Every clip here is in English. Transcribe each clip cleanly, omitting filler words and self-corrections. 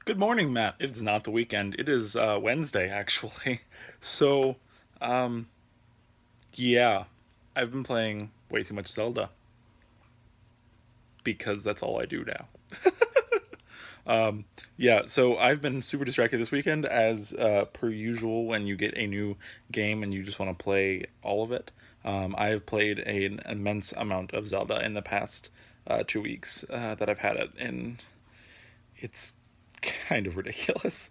Good morning, Matt. It's not the weekend. It is Wednesday, actually. So, um, yeah, I've been playing way too much Zelda because that's all I do now. Yeah, so I've been super distracted this weekend, as per usual when you get a new game and you just want to play all of it. I have played an immense amount of Zelda in the past 2 weeks that I've had it, and it's kind of ridiculous.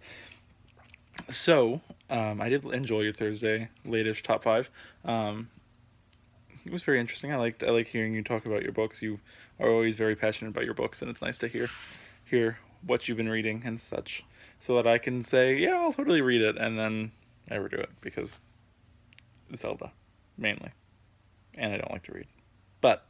So, I did enjoy your Thursday latest top five. Um, it was very interesting. I like hearing you talk about your books. You are always very passionate about your books, and it's nice to hear what you've been reading and such, so that I can say, yeah, I'll totally read it, and then never do it because Zelda, mainly, and I don't like to read. But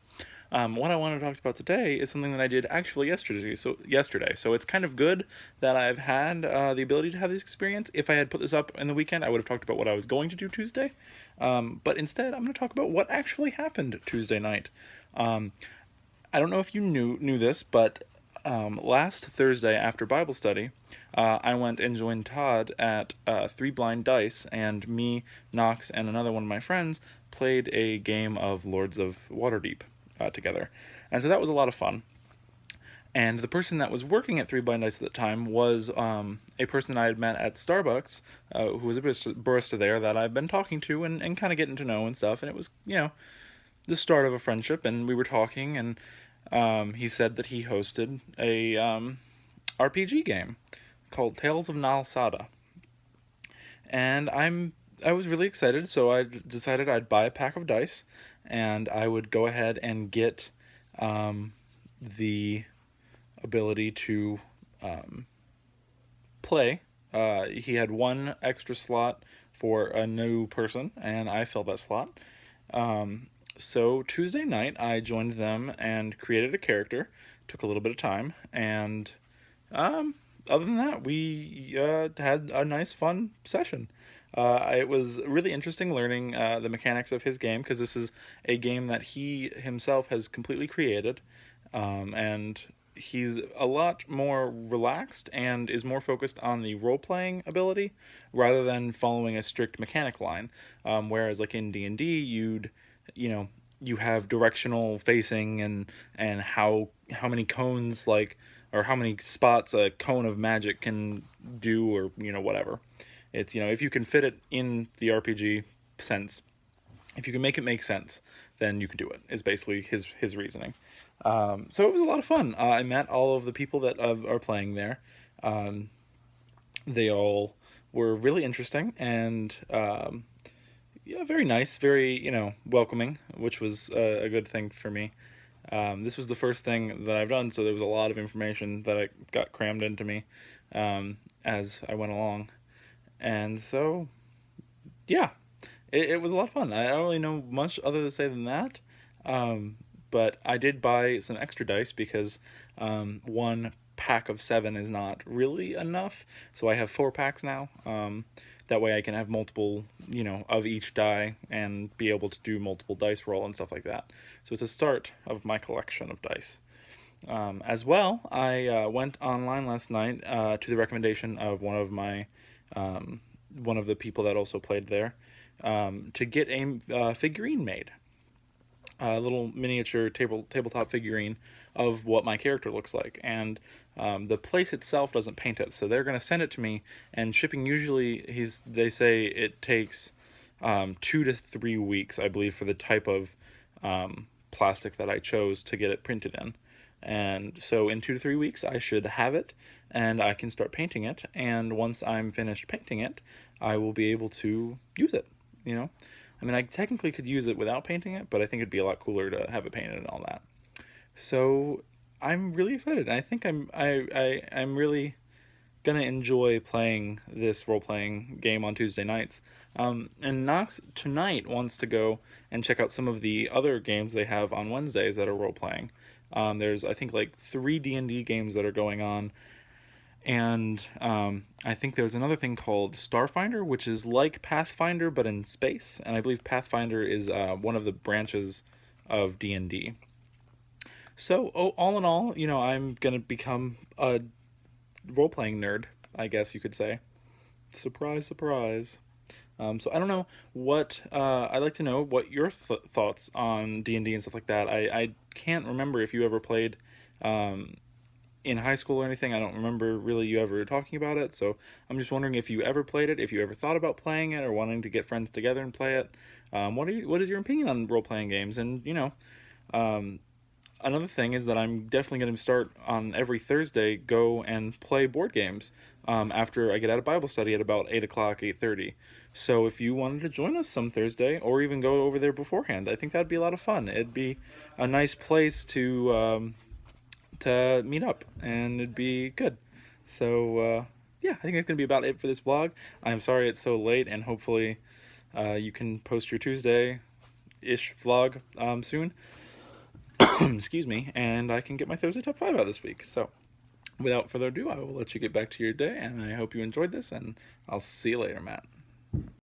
what I want to talk about today is something that I did actually yesterday. So it's kind of good that I've had the ability to have this experience. If I had put this up in the weekend, I would have talked about what I was going to do Tuesday. But instead, I'm going to talk about what actually happened Tuesday night. Um, I don't know if you knew this, but last Thursday after Bible study, I went and joined Todd at Three Blind Dice, and me, Knox, and another one of my friends played a game of Lords of Waterdeep together. And so that was a lot of fun. And the person that was working at Three Blind Dice at the time was a person I had met at Starbucks, who was a barista there that I've been talking to and kind of getting to know and stuff. And it was, the start of a friendship. And we were talking, and he said that he hosted a RPG game called Tales of Nalsada. And I was really excited, so I decided I'd buy a pack of dice, and I would go ahead and get the ability to play. He had one extra slot for a new person, and I filled that slot. So Tuesday night, I joined them and created a character. Took a little bit of time, and um, other than that, we had a nice, fun session. It was really interesting learning the mechanics of his game, because this is a game that he himself has completely created, and he's a lot more relaxed and is more focused on the role playing ability rather than following a strict mechanic line. Whereas, like in D&D, you know, you have directional facing and how many cones, like, or how many spots a cone of magic can do, or whatever. It's, if you can fit it in the RPG sense, if you can make it make sense, then you can do it, is basically his reasoning. So it was a lot of fun. I met all of the people that are playing there. Um, they all were really interesting, and yeah, very nice, very welcoming, which was a good thing for me. This was the first thing that I've done, so there was a lot of information that I got crammed into me as I went along, and so yeah, it was a lot of fun. I don't really know much other to say than that, um, but I did buy some extra dice because one pack of seven is not really enough, so I have 4 packs now. That way I can have multiple, of each die and be able to do multiple dice roll and stuff like that. So it's a start of my collection of dice. As well, I went online last night to the recommendation of one of the people that also played there, to get a figurine made, a little miniature tabletop figurine of what my character looks like. And the place itself doesn't paint it, so they're going to send it to me. And shipping usually, they say it takes 2 to 3 weeks, I believe, for the type of plastic that I chose to get it printed in. And so in 2 to 3 weeks, I should have it, and I can start painting it. And once I'm finished painting it, I will be able to use it. I mean, I technically could use it without painting it, but I think it'd be a lot cooler to have it painted and all that. So I'm really excited. I think I'm really gonna enjoy playing this role playing game on Tuesday nights. And Knox tonight wants to go and check out some of the other games they have on Wednesdays that are role playing. There's, I think, like 3 D&D games that are going on, and I think there's another thing called Starfinder, which is like Pathfinder but in space. And I believe Pathfinder is one of the branches of D&D. So all in all, I'm gonna become a role-playing nerd, I guess you could say. Surprise, surprise. So I don't know what I'd like to know what your thoughts on D&D and stuff like that. I can't remember if you ever played um, in high school or anything. I don't remember really you ever talking about it. So I'm just wondering if you ever played it, if you ever thought about playing it or wanting to get friends together and play it. What is your opinion on role playing games? And um, another thing is that I'm definitely going to start on every Thursday go and play board games after I get out of Bible study at about 8 o'clock, 8:30. So if you wanted to join us some Thursday, or even go over there beforehand, I think that'd be a lot of fun. It'd be a nice place to meet up, and it'd be good. So yeah, I think that's gonna be about it for this vlog. I'm sorry it's so late, and hopefully you can post your Tuesday-ish vlog soon. Excuse me, and I can get my Thursday top 5 out this week. So, without further ado, I will let you get back to your day, and I hope you enjoyed this, and I'll see you later, Matt.